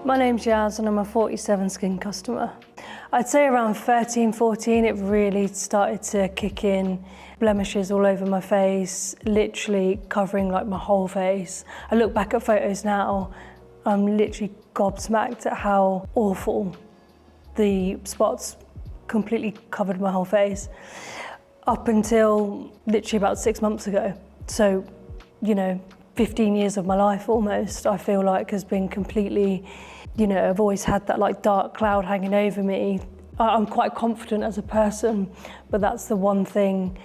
My name's Yas and I'm a 47 skin customer. I'd say around 13, 14 it really started to kick in. Blemishes all over my face, literally covering like my whole face. I look back at photos now, I'm literally gobsmacked at how awful the spots completely covered my whole face. Up until literally about 6 months ago. So, 15 years of my life almost, I feel like has been completely, I've always had that like dark cloud hanging over me. I'm quite confident as a person, but that's the one thing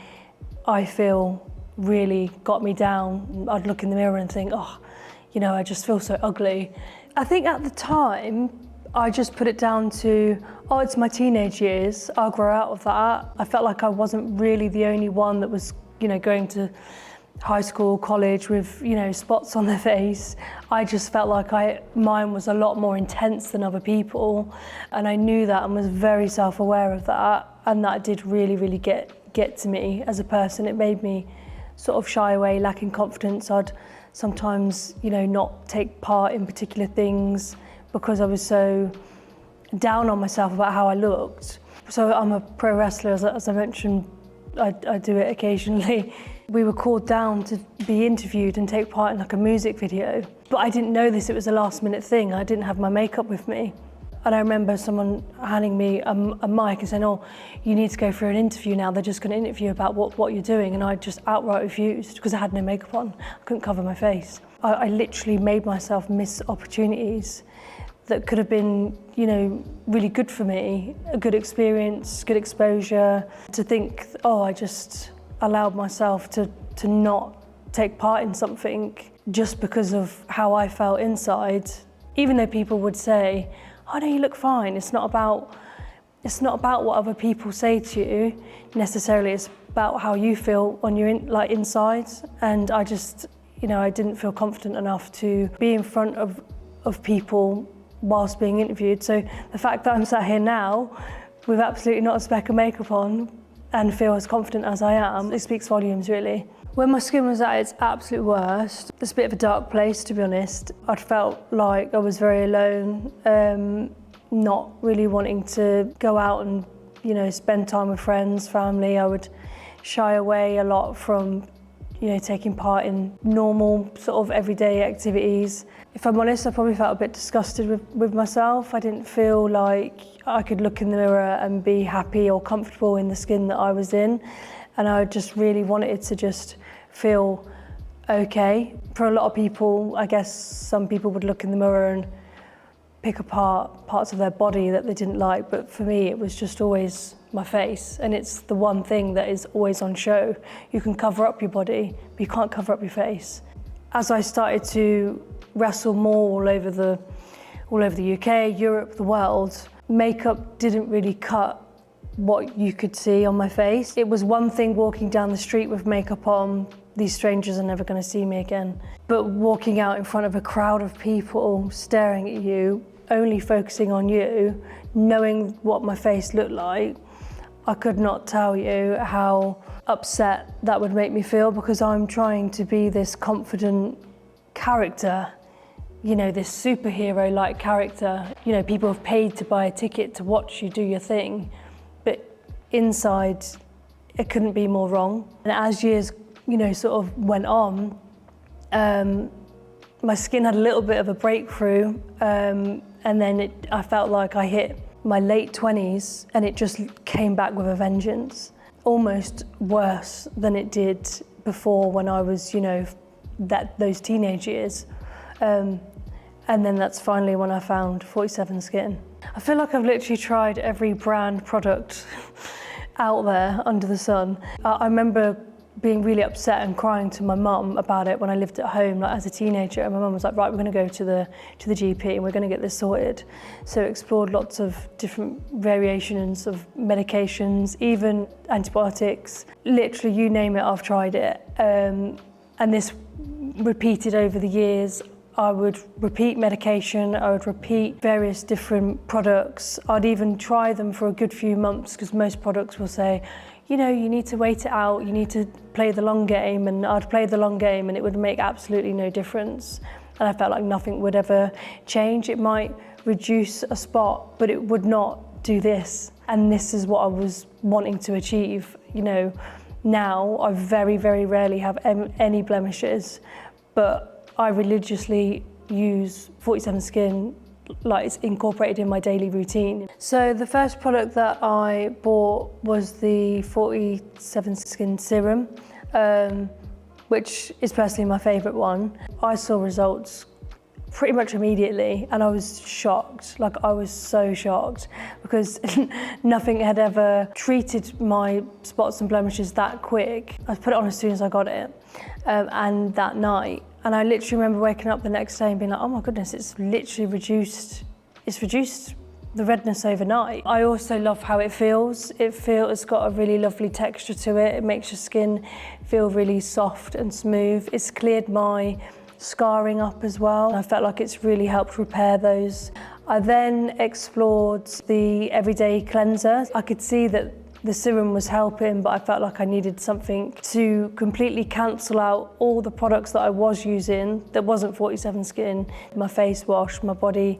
I feel really got me down. I'd look in the mirror and think, I just feel so ugly. I think at the time, I just put it down to, it's my teenage years, I'll grow out of that. I felt like I wasn't really the only one that was, going to high school, college with, spots on their face. I just felt like mine was a lot more intense than other people. And I knew that and was very self-aware of that. And that did really, really get to me as a person. It made me sort of shy away, lacking confidence. I'd sometimes, not take part in particular things because I was so down on myself about how I looked. So I'm a pro wrestler, as I mentioned, I do it occasionally. We were called down to be interviewed and take part in like a music video. But I didn't know this, it was a last minute thing. I didn't have my makeup with me. And I remember someone handing me a mic and saying, you need to go for an interview now. They're just going to interview about what you're doing. And I just outright refused because I had no makeup on. I couldn't cover my face. I literally made myself miss opportunities that could have been, really good for me. A good experience, good exposure. To think, I just allowed myself to not take part in something just because of how I felt inside. Even though people would say, no, you look fine. It's not about what other people say to you necessarily. It's about how you feel on your inside. And I just, I didn't feel confident enough to be in front of people whilst being interviewed. So the fact that I'm sat here now with absolutely not a speck of makeup on and feel as confident as I am, it speaks volumes really. When my skin was at its absolute worst, it's a bit of a dark place to be honest. I'd felt like I was very alone, not really wanting to go out and spend time with friends, family. I would shy away a lot from taking part in normal sort of everyday activities. If I'm honest, I probably felt a bit disgusted with myself. I didn't feel like I could look in the mirror and be happy or comfortable in the skin that I was in. And I just really wanted it to just feel okay. For a lot of people, I guess some people would look in the mirror and pick apart parts of their body that they didn't like, but for me it was just always my face, and it's the one thing that is always on show. You can cover up your body, but you can't cover up your face. As I started to wrestle more all over the UK, Europe, the world, makeup didn't really cut what you could see on my face. It was one thing walking down the street with makeup on, these strangers are never going to see me again. But walking out in front of a crowd of people staring at you, only focusing on you, knowing what my face looked like, I could not tell you how upset that would make me feel, because I'm trying to be this confident character, this superhero-like character. People have paid to buy a ticket to watch you do your thing, but inside, it couldn't be more wrong. And as years, sort of went on, my skin had a little bit of a breakthrough, and then I felt like I hit my late 20s and it just came back with a vengeance, almost worse than it did before when I was, those teenage years. And then that's finally when I found 47 Skin. I feel like I've literally tried every brand product out there under the sun. I remember being really upset and crying to my mum about it when I lived at home, as a teenager. And my mum was like, right, we're going to go to the GP and we're going to get this sorted. So explored lots of different variations of medications, even antibiotics. Literally, you name it, I've tried it. And this repeated over the years. I would repeat medication, I would repeat various different products. I'd even try them for a good few months, because most products will say, you need to wait it out, you need to play the long game, and I'd play the long game and it would make absolutely no difference. and I felt like nothing would ever change. It might reduce a spot, but it would not do this. And this is what I was wanting to achieve. You know, now I very, very rarely have any blemishes, but I religiously use 47 Skin like it's incorporated in my daily routine. So the first product that I bought was the 47 Skin Serum, which is personally my favourite one. I saw results pretty much immediately and I was shocked. Like, I was so shocked because nothing had ever treated my spots and blemishes that quick. I put it on as soon as I got it, and that night. And I literally remember waking up the next day and being like, oh my goodness, it's literally reduced the redness overnight. I also love how it feels. It's got a really lovely texture to it. It makes your skin feel really soft and smooth. It's cleared my scarring up as well. I felt like it's really helped repair those. I then explored the Everyday Cleanser. I could see that the serum was helping, but I felt like I needed something to completely cancel out all the products that I was using that wasn't 47 Skin. My face wash, my body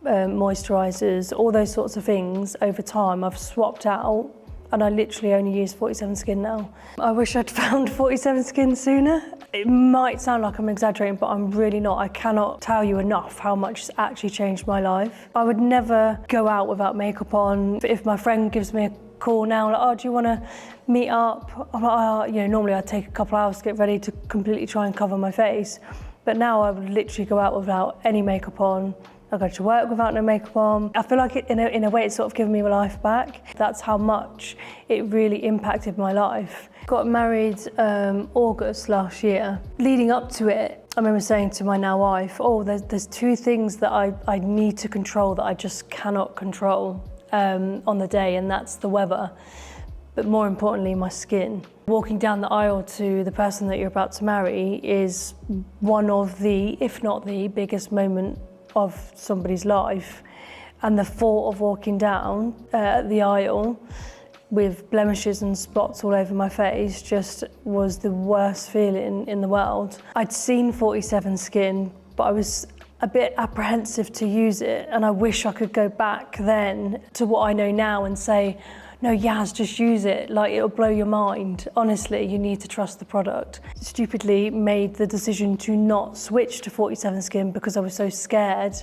moisturisers, all those sorts of things over time I've swapped out, and I literally only use 47 Skin now. I wish I'd found 47 Skin sooner. It might sound like I'm exaggerating, but I'm really not. I cannot tell you enough how much it's actually changed my life. I would never go out without makeup on. If my friend gives me a call now, like, oh, do you want to meet up? I'm like, oh, you know, normally I'd take a couple of hours to get ready to completely try and cover my face. But now I would literally go out without any makeup on. I go to work without no makeup on. I feel like in a way it's sort of given me my life back. That's how much it really impacted my life. Got married August last year. Leading up to it, I remember saying to my now wife, oh, there's two things that I need to control that I just cannot control on the day, and that's the weather, but more importantly, my skin. Walking down the aisle to the person that you're about to marry is one of the, if not the biggest moment of somebody's life. And the thought of walking down the aisle with blemishes and spots all over my face just was the worst feeling in the world. I'd seen 47 Skin, but I was a bit apprehensive to use it, and I wish I could go back then to what I know now and say, no, Yaz, just use it, like, it'll blow your mind. Honestly, you need to trust the product. Stupidly made the decision to not switch to 47 Skin because I was so scared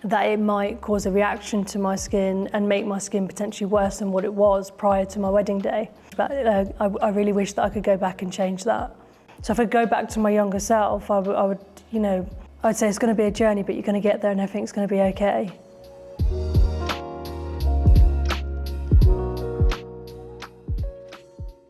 that it might cause a reaction to my skin and make my skin potentially worse than what it was prior to my wedding day. But I really wish that I could go back and change that. So if I go back to my younger self, I would, you know, I'd say it's going to be a journey, but you're going to get there and everything's going to be okay.